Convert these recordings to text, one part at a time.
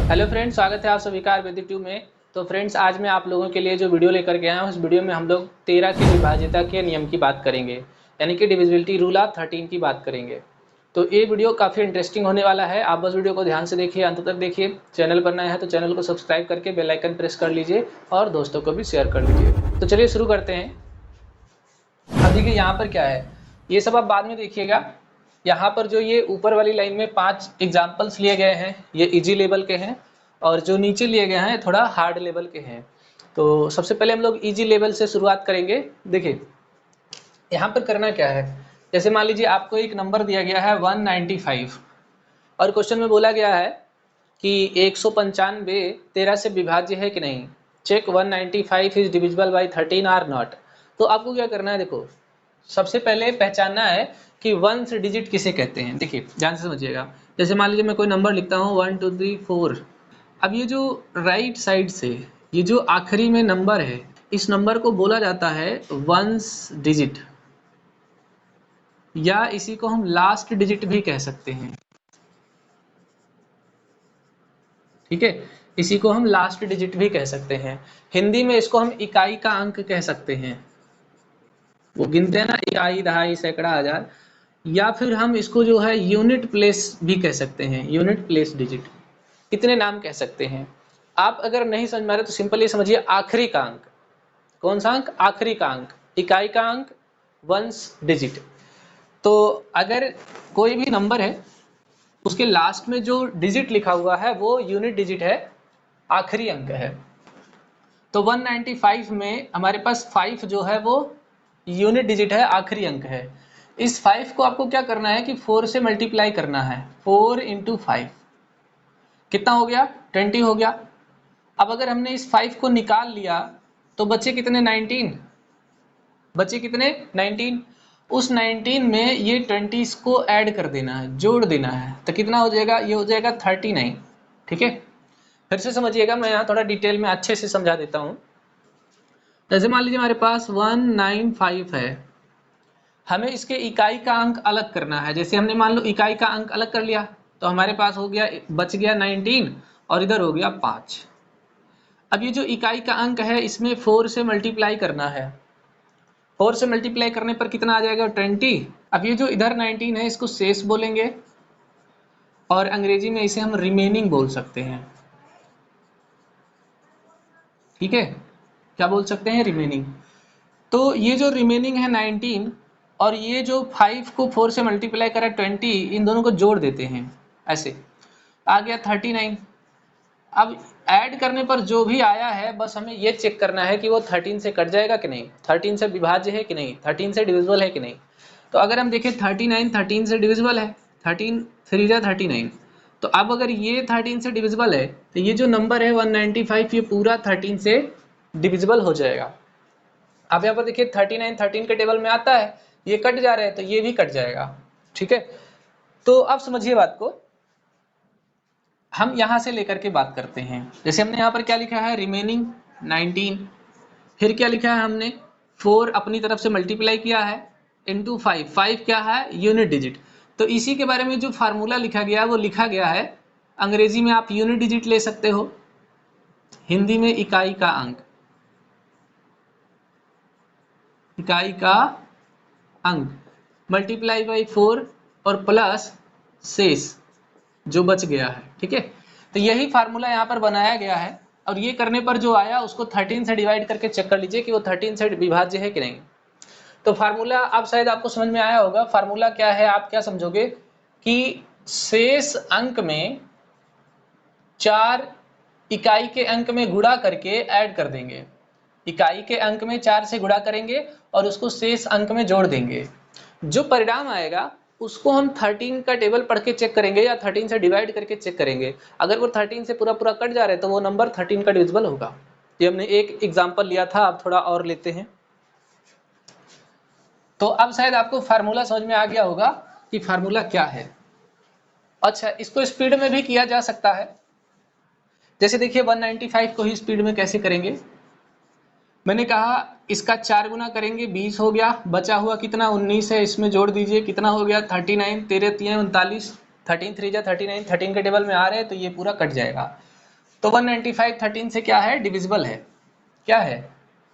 Hello friends, स्वागत है आप सभी का आयुर्वेदिक ट्यूब में। तो फ्रेंड्स, आज मैं आप लोगों के लिए जो वीडियो लेकर के आया हूँ, उस वीडियो में हम लोग 13 के विभाज्यता के नियम की बात करेंगे, यानी कि डिविजिबिलिटी रूल ऑफ 13 की बात करेंगे। तो ये वीडियो काफ़ी इंटरेस्टिंग होने वाला है। आप बस वीडियो को ध्यान से देखिए, अंत तक देखिए। चैनल पर नया है तो चैनल को सब्सक्राइब करके बेल आइकन प्रेस कर लीजिए और दोस्तों को भी शेयर कर लीजिए। तो चलिए शुरू करते हैं। अब देखिए यहाँ पर क्या है, ये सब आप बाद में देखिएगा। यहाँ पर जो ये ऊपर वाली लाइन में 5 एग्जाम्पल्स लिए गए हैं, ये इजी लेवल के हैं, और जो नीचे लिए गए हैं थोड़ा हार्ड लेवल के हैं। तो सबसे पहले हम लोग इजी लेवल से शुरुआत करेंगे। देखिए यहाँ पर करना क्या है, जैसे मान लीजिए आपको एक नंबर दिया गया है 195, और क्वेश्चन में बोला गया है कि 195 13 से विभाज्य है कि नहीं। Check 195 is divisible by 13 or not. तो आपको क्या करना है, देखो सबसे पहले पहचानना है कि वंस डिजिट किसे कहते हैं। देखिए ध्यान से समझिएगा। जैसे मान लीजिए मैं कोई नंबर लिखता हूँ 1 2 3 4। अब ये जो राइट साइड से ये जो आखिरी में नंबर है, इस नंबर को बोला जाता है वंस डिजिट, या इसी को हम लास्ट डिजिट भी कह सकते हैं। ठीक है, इसी को हम लास्ट डिजिट भी कह सकते हैं। हिंदी में इसको हम इकाई का अंक कह सकते हैं। वो गिनते हैं ना, इकाई, दहाई, सैकड़ा, हजार। या फिर हम इसको जो है यूनिट प्लेस भी कह सकते हैं, यूनिट प्लेस डिजिट। कितने नाम कह सकते हैं। आप अगर नहीं समझ में आ रहे तो सिंपल ये समझिए, आखिरी का अंक। कौन सा अंक? आखिरी का अंक, इकाई का अंक, वंस डिजिट। तो अगर कोई भी नंबर है, उसके लास्ट में जो डिजिट लिखा हुआ है वो यूनिट डिजिट है, आखिरी अंक है। तो 195 में हमारे पास 5 जो है वो यूनिट डिजिट है, आखिरी अंक है। इस 5 को आपको क्या करना है कि 4 से मल्टीप्लाई करना है। 4 इंटू 5 कितना हो गया? 20 हो गया। अब अगर हमने इस 5 को निकाल लिया तो बचे कितने? 19। बचे कितने? 19। उस 19 में ये 20 को ऐड कर देना है, जोड़ देना है। तो कितना हो जाएगा? ये हो जाएगा 39। ठीक है, फिर से समझिएगा, मैं यहाँ थोड़ा डिटेल में अच्छे से समझा देता हूँ। जैसे मान लीजिए हमारे पास 195 है, हमें इसके इकाई का अंक अलग करना है। जैसे हमने मान लो इकाई का अंक अलग कर लिया, तो हमारे पास हो गया, बच गया 19, और इधर हो गया 5। अब ये जो इकाई का अंक है, इसमें 4 से मल्टीप्लाई करना है। 4 से मल्टीप्लाई करने पर कितना आ जाएगा? 20। अब ये जो इधर 19 है, इसको शेष बोलेंगे, और अंग्रेजी में इसे हम रिमेनिंग बोल सकते हैं। ठीक है, क्या बोल सकते हैं? रिमेनिंग। तो ये जो रिमेनिंग है 19, और ये जो 5 को 4 से मल्टीप्लाई करा 20, इन दोनों को जोड़ देते हैं, ऐसे आ गया 39। अब ऐड करने पर जो भी आया है, बस हमें ये चेक करना है कि वो 13 से कट जाएगा कि नहीं, 13 से विभाज्य है कि नहीं, 13 से डिविजिबल है कि नहीं। तो अगर हम देखें 39 13 से डिविजिबल है, 13 3 जा 39। तो अब अगर ये 13 से डिविजिबल है, तो ये जो नंबर है 195, ये पूरा 13 से डिविजिबल हो जाएगा। अब यहाँ पर देखिए 39 13 के टेबल में आता है, ये कट जा रहे हैं तो ये भी कट जाएगा। ठीक है, तो अब समझिए बात को, हम यहां से लेकर के बात करते हैं। जैसे हमने यहाँ पर क्या लिखा है? रिमेनिंग 19। फिर क्या लिखा है हमने? 4 अपनी तरफ से मल्टीप्लाई किया है, इंटू 5। 5 क्या है? Unit digit. तो इसी के बारे में जो फार्मूला लिखा गया है वो लिखा गया है, अंग्रेजी में आप यूनिट डिजिट ले सकते हो, हिंदी में इकाई का अंक। इकाई का अंक मल्टीप्लाई बाई 4 और प्लस शेष जो बच गया है। ठीक है, तो यही फार्मूला यहाँ पर बनाया गया है, और ये करने पर जो आया उसको 13 से डिवाइड करके चेक कर लीजिए कि वो 13 से विभाज्य है कि नहीं। तो फार्मूला अब शायद आपको समझ में आया होगा। फार्मूला क्या है, आप क्या समझोगे कि शेष अंक में 4 इकाई के अंक में गुणा करके ऐड कर देंगे। इकाई के अंक में 4 से गुणा करेंगे और उसको शेष अंक में जोड़ देंगे। जो परिणाम आएगा उसको हम 13 का टेबल पढ़ के चेक करेंगे, या 13 से डिवाइड करके चेक करेंगे। अगर वो 13 से पूरा पूरा कट जा रहे तो वो नंबर 13 का डिविजिबल होगा। ये हमने एक एग्जांपल लिया था, अब थोड़ा और लेते हैं। तो अब शायद आपको फार्मूला समझ में आ गया होगा कि फार्मूला क्या है। अच्छा, इसको स्पीड में भी किया जा सकता है। जैसे देखिए 195 को ही स्पीड में कैसे करेंगे। मैंने कहा इसका 4 गुना करेंगे, 20 हो गया। बचा हुआ कितना? 19 है, इसमें जोड़ दीजिए, कितना हो गया? 39। 13 3 39, 13 3 जा 39, 13 के टेबल में आ रहे हैं तो ये पूरा कट जाएगा। तो 195 13 से क्या है, डिविजिबल है। क्या है,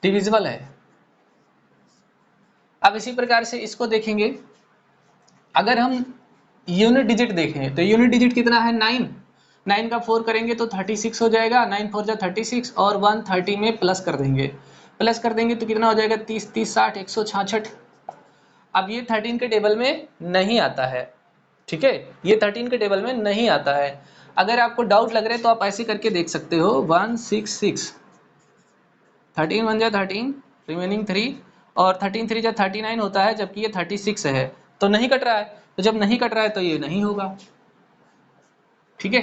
डिविजिबल है। अब इसी प्रकार से इसको देखेंगे, अगर हम यूनिट डिजिट देखें तो यूनिट डिजिट कितना है, 9। 9 का 4 करेंगे तो 36 हो जाएगा, 9 4 जा 36 और 130 में प्लस कर देंगे। प्लस कर देंगे तो कितना हो जाएगा, 30 30 60 166। अब ये 13 के टेबल में नहीं आता है, ठीक है, ये 13 के टेबल में नहीं आता है। अगर आपको डाउट लग रहा है तो आप ऐसे करके देख सकते हो, 166, 13 1 जा 13, रिमेनिंग 3 और 13 3 जा 39 होता है, जबकि ये 36 है, तो नहीं कट रहा है। तो जब नहीं कट रहा है तो ये नहीं होगा, ठीक है।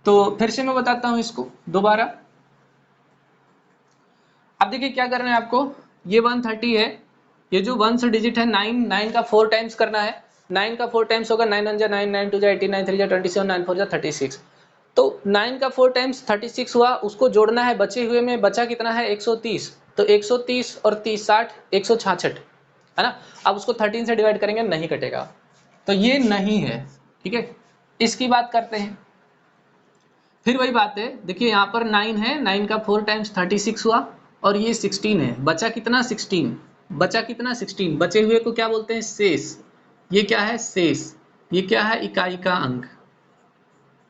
तो फिर से मैं बताता हूं इसको दोबारा। अब देखिए क्या करना है आपको, ये 130 है, ये जो 1 डिजिट है 9, 9 का 4 टाइम्स करना है। 9 का 4 टाइम्स होगा, 9 1 जा 9, 9 2 जा 18, 9 3 जा 27, 9 4 जा 36। तो 9 का 4 टाइम्स 36 हुआ, उसको जोड़ना है बचे हुए में, बचा कितना है 130, तो 130 और 30 60 166 है ना। अब उसको 13 से डिवाइड करेंगे, नहीं कटेगा, तो ये नहीं है, ठीक है। इसकी बात करते हैं, फिर वही बात है, देखिए यहाँ पर 9 है, 9 का 4 टाइम्स 36 हुआ और ये 16 है, बचा कितना 16, बचा कितना 16, बचे हुए को क्या बोलते हैं, शेष। ये क्या है, शेष। ये क्या है, इकाई का अंक,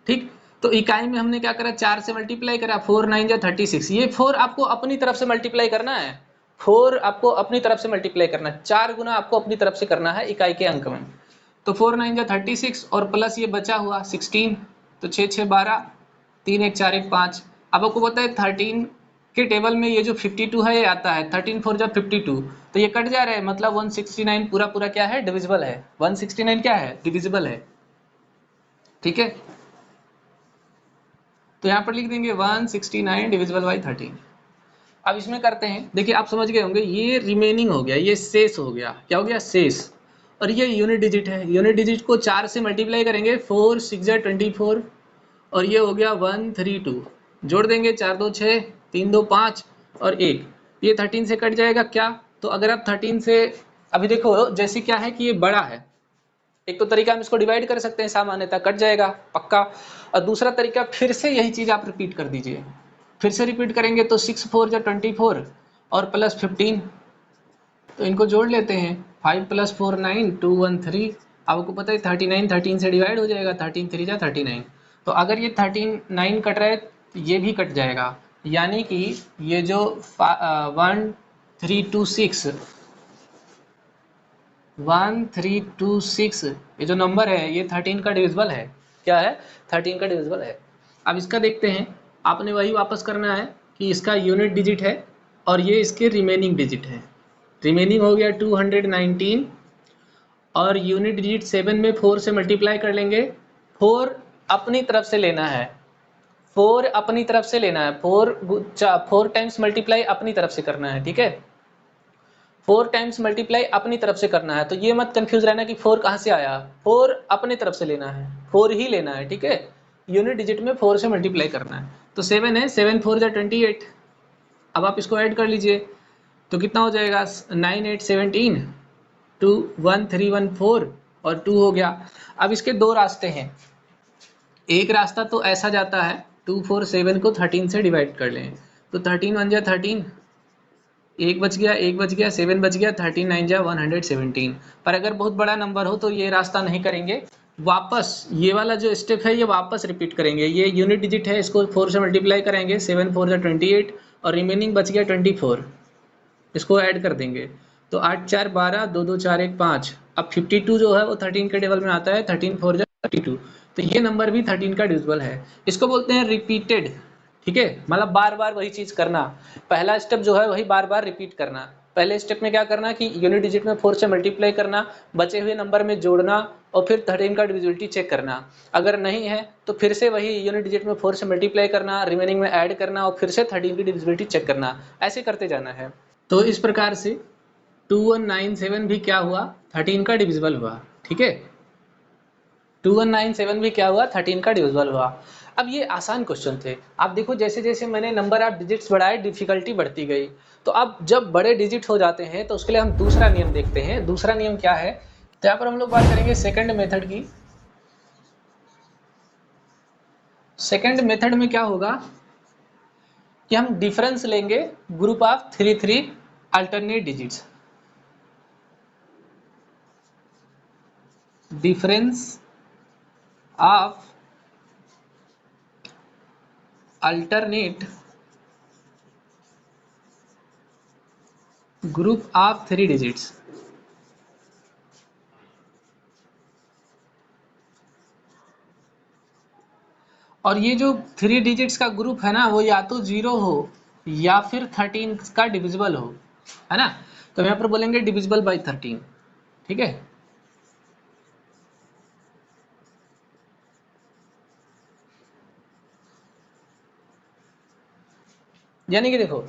ठीक। तो इकाई में हमने क्या करा, 4 से मल्टीप्लाई करा, 4 9 जा 36। ये 4 आपको अपनी तरफ से मल्टीप्लाई करना है, 4 आपको अपनी तरफ से मल्टीप्लाई करना है, 4 गुना आपको अपनी तरफ से करना है इकाई के अंक में। तो 4 9 जा 36 और प्लस ये बचा हुआ 16, तो 6 6 12, 3 1 4 1 5। अब आपको पता है 13 के टेबल में ये जो 52 है ये आता है, 13 4 जा 52, तो ये कट जा रहा है, मतलब 169 पूरा पूरा क्या है, डिविजिबल है। 169 क्या है, डिविजिबल है, ठीक है। तो यहाँ पर लिख देंगे 169 डिविजिबल बाई 13। अब इसमें करते हैं, देखिए आप समझ गए होंगे, ये रिमेनिंग हो गया, ये शेष हो गया, क्या हो गया, शेष। और ये यूनिट डिजिट है, यूनिट डिजिट को 4 से मल्टीप्लाई करेंगे, 4 6 जा 24 और ये हो गया 132, जोड़ देंगे 4 2 6, 3 2 5 और 1, ये 13 से कट जाएगा क्या। तो अगर आप 13 से, अभी देखो जैसे क्या है कि ये बड़ा है, एक तो तरीका हम इसको डिवाइड कर सकते हैं, सामान्यतः कट जाएगा पक्का। और दूसरा तरीका, फिर से यही चीज आप रिपीट कर दीजिए, फिर से रिपीट करेंगे तो 6 4 जा 24 और प्लस 15, तो इनको जोड़ लेते हैं, 5 + 4 9 2 1 3। आपको पता है 39 13 से डिवाइड हो जाएगा, 13 3 जा 39। तो अगर ये 39 कट रहा है तो ये भी कट जाएगा, यानी कि ये जो 1326 ये जो नंबर है ये 13 का डिविजिबल है। क्या है, 13 का डिविजिबल है। अब इसका देखते हैं, आपने वही वापस करना है कि इसका यूनिट डिजिट है और ये इसके रिमेनिंग डिजिट है। रिमेनिंग हो गया 219 और यूनिट डिजिट 7 में 4 से मल्टीप्लाई कर लेंगे। 4 अपनी तरफ से लेना है, 4 अपनी तरफ से लेना है, 4 टाइम्स मल्टीप्लाई अपनी तरफ से करना है, ठीक है। 4 टाइम्स मल्टीप्लाई अपनी तरफ से करना है, तो ये मत कंफ्यूज रहना कि 4 कहाँ से आया, 4 अपनी तरफ से लेना है, 4 ही लेना है, ठीक है। यूनिट डिजिट में 4 से मल्टीप्लाई करना है, तो 7 है, 7 4 जा 28। अब आप इसको ऐड कर लीजिए तो कितना हो जाएगा, 9 8 17 2 1 3 1 4 और 2 हो गया। अब इसके दो रास्ते हैं, एक रास्ता तो ऐसा जाता है 2 4 7 को 13 से डिवाइड कर लें, तो 13 1 जा 13, एक बच गया, एक बच गया, 7 बच गया, 13 9 जा 117। पर अगर बहुत बड़ा नंबर हो तो ये रास्ता नहीं करेंगे, वापस ये वाला जो स्टेप है ये वापस रिपीट करेंगे। ये यूनिट डिजिट है, इसको 4 से मल्टीप्लाई करेंगे, 7 4 जा 28 और रिमेनिंग बच गया 24, इसको ऐड कर देंगे, तो 8 4 12 2 2 4 1 5। अब 52 जो है वो 13 के टेबल में आता है, 13 4 जा 32, तो ये नंबर भी 13 का डिविजिबल है। इसको बोलते हैं रिपीटेड, ठीक है, मतलब बार बार वही चीज करना। पहला स्टेप जो है वही बार बार रिपीट करना। पहले स्टेप में क्या करना कि यूनिट डिजिट में 4 से मल्टीप्लाई करना, बचे हुए नंबर में जोड़ना और फिर 13 का डिविजिबिलिटी चेक करना। अगर नहीं है तो फिर से वही यूनिट डिजिट में 4 से मल्टीप्लाई करना, रिमेनिंग में ऐड करना और फिर से 13 की डिविजिबिलिटी चेक करना, ऐसे करते जाना है। तो इस प्रकार से 2197 भी क्या हुआ, 13 का डिविजिबल हुआ, ठीक है। 2197 भी क्या हुआ, 13 का डिविजिबल हुआ। अब ये आसान क्वेश्चन थे, आप देखो जैसे जैसे मैंने नंबर ऑफ डिजिट्स बढ़ाए डिफिकल्टी बढ़ती गई। तो अब जब बड़े डिजिट हो जाते हैं तो उसके लिए हम दूसरा नियम देखते हैं। दूसरा नियम क्या है, तो यहाँ पर हम लोग बात करेंगे सेकंड मेथड की। सेकंड मेथड में क्या होगा कि हम डिफरेंस लेंगे group of 3 alternate digits. Difference of alternate group of 3 digits. और ये जो 3 डिजिट्स का ग्रुप है ना, वो या तो 0 हो या फिर 13 का डिविजिबल हो, है ना। तो यहाँ पर बोलेंगे डिविजिबल बाई 13, ठीक है। यानी कि देखो,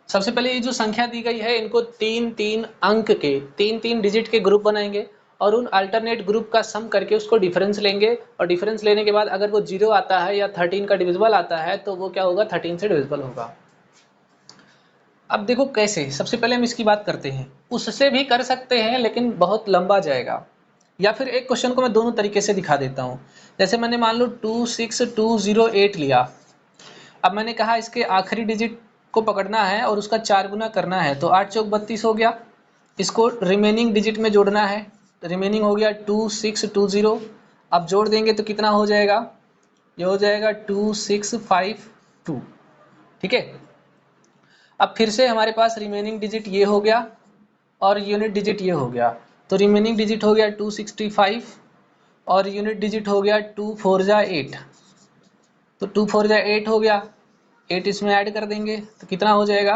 सबसे पहले ये जो संख्या दी गई है, इनको 3 अंक के 3 डिजिट के ग्रुप बनाएंगे और उन अल्टरनेट ग्रुप का सम करके उसको डिफरेंस लेंगे, और डिफरेंस लेने के बाद अगर वो 0 आता है या 13 का डिविजिबल आता है तो वो क्या होगा, 13 से डिविजिबल होगा। अब देखो कैसे, सबसे पहले हम इसकी बात करते हैं। उससे भी कर सकते हैं लेकिन बहुत लंबा जाएगा, या फिर एक क्वेश्चन को मैं दोनों तरीके से दिखा देता हूँ। जैसे मैंने मान लो 26208 लिया। अब मैंने कहा इसके आखिरी डिजिट को पकड़ना है और उसका 4 गुना करना है, तो 8 चौक 32 हो गया। इसको रिमेनिंग डिजिट में जोड़ना है, रिमेनिंग हो गया 2620। अब जोड़ देंगे तो कितना हो जाएगा, ये हो जाएगा 2652, ठीक है। अब फिर से हमारे पास रिमेनिंग डिजिट ये हो गया और यूनिट डिजिट ये हो गया, तो रिमेनिंग डिजिट हो गया 265 और यूनिट डिजिट हो गया 2 4 जा 8, तो 2 4 जा 8 हो गया। 8 इसमें ऐड कर देंगे तो कितना हो जाएगा,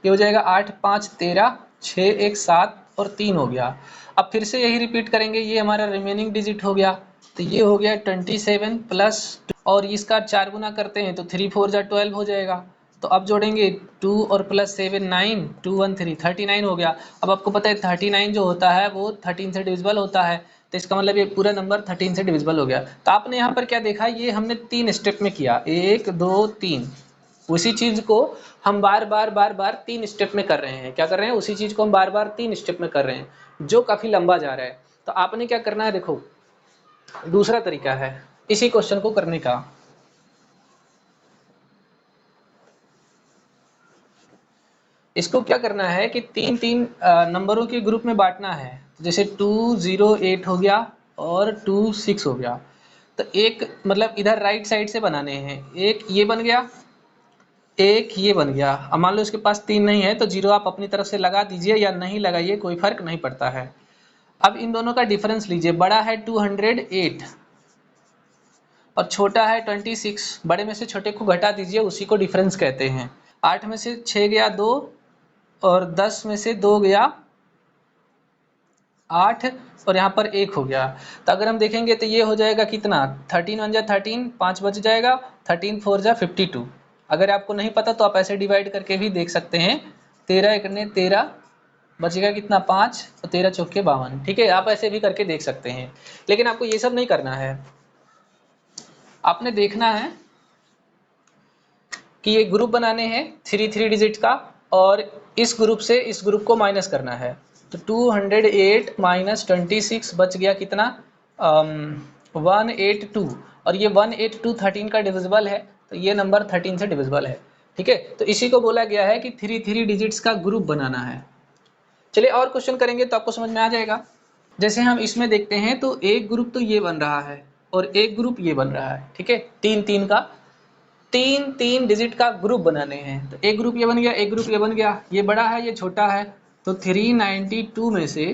ये हो जाएगा 8 5 13, 6 1 7 और 3 हो गया। अब फिर से यही रिपीट करेंगे, ये हमारा रिमेनिंग डिजिट हो गया, तो ये हो गया 27 प्लस, और इसका 4 गुना करते हैं तो 3 4 जा 12 हो जाएगा। तो अब जोड़ेंगे 2 और प्लस 7 9, 2 1 3, 39 हो गया। अब आपको पता है 39 जो होता है वो 13 से डिविजिबल होता है, तो इसका मतलब ये पूरा नंबर 13 से डिविजिबल हो गया। तो आपने यहाँ पर क्या देखा, ये हमने 3 स्टेप में किया, 1 2 3। उसी चीज को हम बार बार 3 स्टेप में कर रहे हैं। क्या कर रहे हैं, उसी चीज को हम बार बार 3 स्टेप में कर रहे हैं, जो काफी लंबा जा रहा है। तो आपने क्या करना है, देखो दूसरा तरीका है इसी क्वेश्चन को करने का। इसको क्या करना है कि 3 नंबरों के ग्रुप में बांटना है। तो जैसे 208 हो गया और 26 हो गया, तो एक मतलब इधर राइट साइड से बनाने हैं। एक ये बन गया, एक ये बन गया। अब मान लो इसके पास 3 नहीं है तो 0 आप अपनी तरफ से लगा दीजिए या नहीं लगाइए, कोई फर्क नहीं पड़ता है। अब इन दोनों का डिफरेंस लीजिए, बड़ा है 208 और छोटा है 26। बड़े में से छोटे को घटा दीजिए, उसी को डिफरेंस कहते हैं। 8 में से 6 गया 2 और 10 में से 2 गया 8 और यहाँ पर 1 हो गया। तो अगर हम देखेंगे तो ये हो जाएगा कितना, 13 1 जा 13, 5 बच जाएगा, 13 4 जा 52। अगर आपको नहीं पता तो आप ऐसे डिवाइड करके भी देख सकते हैं। 13 1 ने 13, बचेगा कितना 5 और 13 चौके 52, ठीक है। आप ऐसे भी करके देख सकते हैं, लेकिन आपको ये सब नहीं करना है। आपने देखना है कि ये ग्रुप बनाने हैं 3 डिजिट का, और इस ग्रुप से इस ग्रुप को माइनस करना है। तो 208 माइनस 26 बच गया कितना, 182, और ये 182 13 का डिविजिबल है, तो ये नंबर 13 से डिविजिबल है, ठीक है। तो इसी को बोला गया है कि 3 डिजिट्स का ग्रुप बनाना है। चलिए और क्वेश्चन करेंगे तो आपको समझ में आ जाएगा। जैसे हम इसमें देखते हैं तो एक ग्रुप तो ये बन रहा है और एक ग्रुप ये बन रहा है, ठीक है। 3 का 3 डिजिट का ग्रुप बनाने हैं, तो एक ग्रुप ये बन गया, एक ग्रुप ये बन गया। ये बड़ा है ये छोटा है, तो 392 में से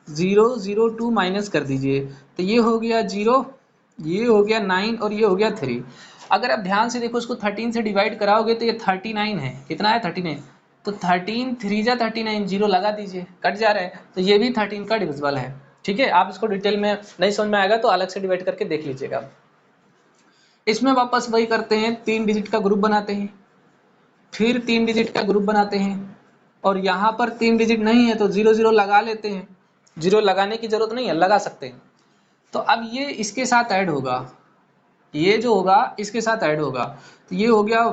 002 माइनस कर दीजिए, तो ये हो गया 0, ये हो गया 9 और ये हो गया 3। अगर आप ध्यान से देखो, इसको 13 से डिवाइड कराओगे तो ये 39 है। कितना है, 39। तो 13 3 जा 39, 0 लगा दीजिए, कट जा रहा है, तो ये भी 13 का डिविजिबल है, ठीक है। आप इसको डिटेल में नहीं समझ में आएगा तो अलग से डिवाइड करके देख लीजिएगा। इसमें वापस वही करते हैं, 3 डिजिट का ग्रुप बनाते हैं, फिर 3 डिजिट का ग्रुप बनाते हैं, और यहाँ पर 3 डिजिट नहीं है तो 0 लगा लेते हैं। 0 लगाने की जरूरत नहीं है, लगा सकते हैं। तो अब ये इसके साथ ऐड होगा, ये जो होगा इसके साथ ऐड होगा, तो ये हो गया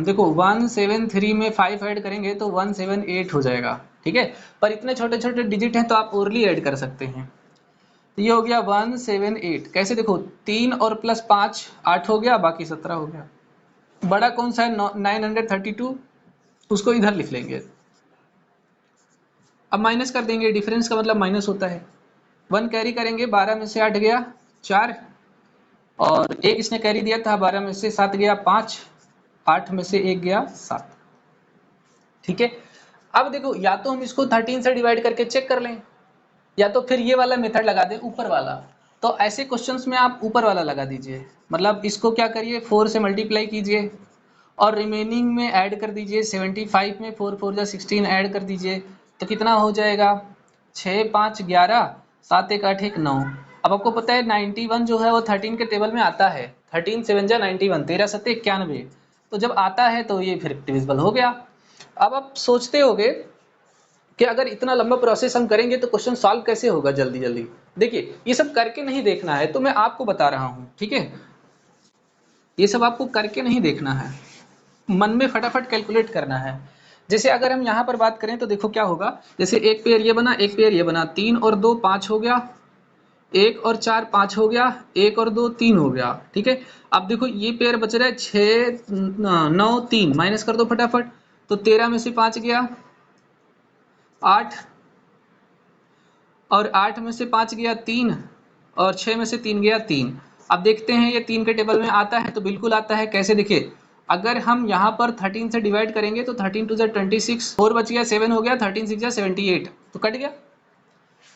देखो 173 में 5 ऐड करेंगे तो 178 हो जाएगा, ठीक है। पर इतने छोटे छोटे डिजिट हैं तो आप ओरली ऐड कर सकते हैं। ये हो गया 178। कैसे देखो 3 और प्लस 5 8 हो गया, बाकी 17 हो गया। बड़ा कौन सा है 932, उसको इधर लिख लेंगे। अब माइनस कर देंगे, डिफरेंस का मतलब माइनस होता है। 1 कैरी करेंगे, 12 में से 8 गया 4, और एक इसने कैरी दिया था, 12 में से 7 गया 5, 8 में से 1 गया 7। ठीक है, अब देखो या तो हम इसको 13 से डिवाइड करके चेक कर लें, या तो फिर ये वाला मेथड लगा दें ऊपर वाला। तो ऐसे क्वेश्चंस में आप ऊपर वाला लगा दीजिए, मतलब इसको क्या करिए 4 से मल्टीप्लाई कीजिए और रिमेनिंग में ऐड कर दीजिए 75 में 4 4 जा 16 ऐड कर दीजिए, तो कितना हो जाएगा 6 5 11 7 1 8 1 9। अब आपको पता है 91 जो है वो 13 के टेबल में आता है, 13 7 जा 91, 13 7 91, तो जब आता है तो ये फिर डिविजिबल हो गया। अब आप सोचते होगे कि अगर इतना लंबा प्रोसेस हम करेंगे तो क्वेश्चन सॉल्व कैसे होगा जल्दी जल्दी। देखिए ये सब करके नहीं देखना है, तो मैं आपको बता रहा हूँ, ठीक है, ये सब आपको करके नहीं देखना है, मन में फटाफट कैलकुलेट करना है। जैसे अगर हम यहाँ पर बात करें तो देखो क्या होगा, जैसे एक पेयर ये बना, एक पेयर ये बना, 3 और 2 5 हो गया, 1 और 4 5 हो गया, 1 और 2 3 हो गया। ठीक है, अब देखो ये पेयर बच रहा है 6 9 3, माइनस कर दो फटाफट, तो 13 में से 5 गया 8, और 8 में से 5 गया 3, और 6 में से 3 गया 3। अब देखते हैं ये 3 के टेबल में आता है, तो बिल्कुल आता है। कैसे देखिए, अगर हम यहाँ पर 13 से डिवाइड करेंगे तो 13 2 26, 4 बच गया 7 हो गया, 13 6 78, तो कट गया।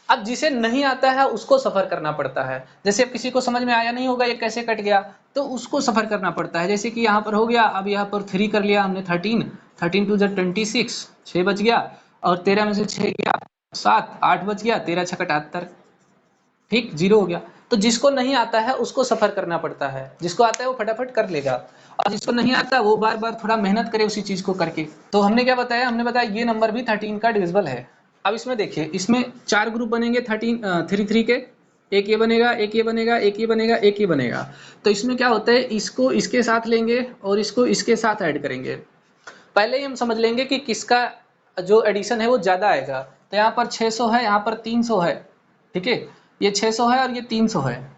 अब जिसे नहीं आता है उसको सफर करना पड़ता है। जैसे अब किसी को समझ में आया नहीं होगा ये कैसे कट गया, तो उसको सफर करना पड़ता है। जैसे कि यहाँ पर हो गया, अब यहाँ पर 3 कर लिया हमने, 13 13 2 26, 6 बच गया, और 13 में से 6 गया 7, 8 बच गया, 13 6 78, ठीक 0 हो गया। तो जिसको नहीं आता है उसको सफर करना पड़ता है, जिसको आता है वो फटाफट कर लेगा, और जिसको नहीं आता वो बार बार थोड़ा मेहनत करे उसी चीज को करके। तो हमने क्या बताया, हमने बताया ये नंबर भी 13 का डिविजिबल है। अब इसमें देखिए, इसमें 4 ग्रुप बनेंगे 3 3 के, एक ये बनेगा, एक ये बनेगा, एक ये बनेगा, एक ये बनेगा। तो इसमें क्या होता है, इसको इसके साथ लेंगे और इसको इसके साथ ऐड करेंगे। पहले ही हम समझ लेंगे कि किसका जो एडिशन है वो ज्यादा आएगा। तो यहाँ पर 600 है, यहाँ पर 300 है, ठीक है, ये 600 है और ये 300 है।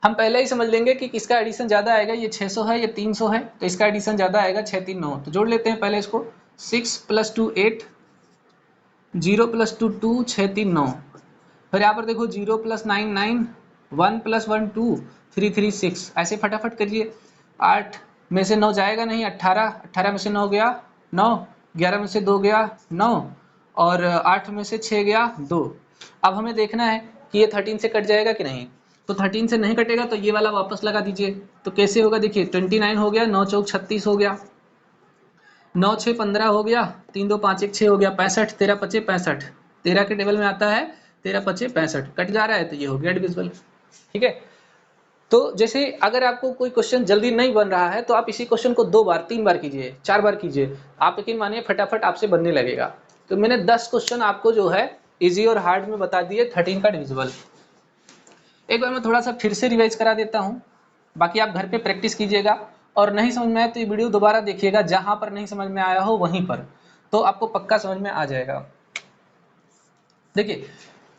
हम पहले ही समझ लेंगे कि किसका एडिशन ज्यादा आएगा, ये 600 है, ये 300 है, तो इसका एडिशन ज्यादा आएगा 6 3 9। तो जोड़ लेते हैं पहले इसको, 6 + 2 8, 0 + 2 2, 6 3 9। फिर यहाँ पर देखो 0 + 9 9, 1 + 1 2, 3 3 6। ऐसे फटाफट करिए। 8 में से 9 जाएगा नहीं, 18, 18 में से 9 गया 9, 11 में से 2 गया 9, और 8 में से 6 गया 2। अब हमें देखना है कि ये 13 से कट जाएगा कि नहीं। तो 13 से नहीं कटेगा तो ये वाला वापस लगा दीजिए। तो कैसे होगा, देखिए 29 हो गया, 9 चौक 36 हो गया, 9 6 15 हो गया, 3 2 5 1 6 हो गया, 65, 13 5 65, 13 के टेबल में आता है, 13 5 65 कट जा रहा है, तो ये हो गया डिविजिबल। ठीक है, तो जैसे अगर आपको कोई क्वेश्चन जल्दी नहीं बन रहा है तो आप इसी क्वेश्चन को 2 बार 3 बार कीजिए, 4 बार कीजिए, आप यकीन मानिए फटाफट आपसे बनने लगेगा। तो मैंने 10 क्वेश्चन आपको जो है इजी और हार्ड में बता दिए 13 का डिविजिबल। एक बार मैं थोड़ा सा फिर से रिवाइज करा देता हूँ, बाकी आप घर पे प्रैक्टिस कीजिएगा, और नहीं समझ में आए तो ये वीडियो दोबारा देखिएगा, जहां पर नहीं समझ में आया हो वहीं पर, तो आपको पक्का समझ में आ जाएगा। देखिए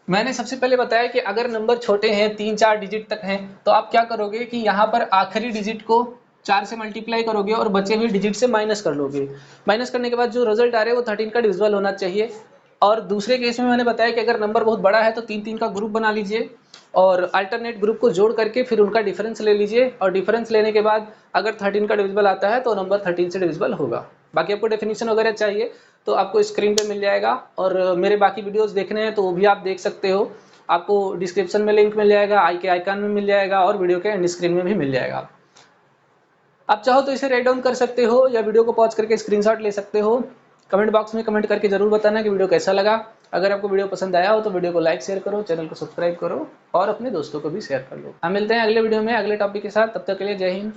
मैंने सबसे पहले बताया कि अगर नंबर छोटे हैं 3 4 डिजिट तक हैं, तो आप क्या करोगे कि यहाँ पर आखिरी डिजिट को 4 से मल्टीप्लाई करोगे और बचे हुए डिजिट से माइनस कर लोगे। माइनस करने के बाद जो रिजल्ट आ रहा है वो 13 का डिविजिबल होना चाहिए। और दूसरे केस में मैंने बताया कि अगर नंबर बहुत बड़ा है तो 3 3 का ग्रुप बना लीजिए, और अल्टरनेट ग्रुप को जोड़ करके फिर उनका डिफरेंस ले लीजिए, और डिफरेंस लेने के बाद अगर 13 का डिविजिबल आता है तो नंबर 13 से डिविजिबल होगा। बाकी आपको डेफिनेशन वगैरह चाहिए तो आपको स्क्रीन पे मिल जाएगा, और मेरे बाकी वीडियोस देखने हैं तो वो भी आप देख सकते हो, आपको डिस्क्रिप्शन में लिंक मिल जाएगा, आई के आइकन में मिल जाएगा, और वीडियो के एंड स्क्रीन में भी मिल जाएगा। आप चाहो तो इसे राइट डाउन कर सकते हो या वीडियो को पॉज करके स्क्रीनशॉट ले सकते हो। कमेंट बॉक्स में कमेंट करके जरूर बताना कि वीडियो कैसा लगा। अगर आपको वीडियो पसंद आया हो तो वीडियो को लाइक शेयर करो, चैनल को सब्सक्राइब करो, और अपने दोस्तों को भी शेयर कर लो। हम मिलते हैं अगले वीडियो में अगले टॉपिक के साथ, तब तक के लिए जय हिंद।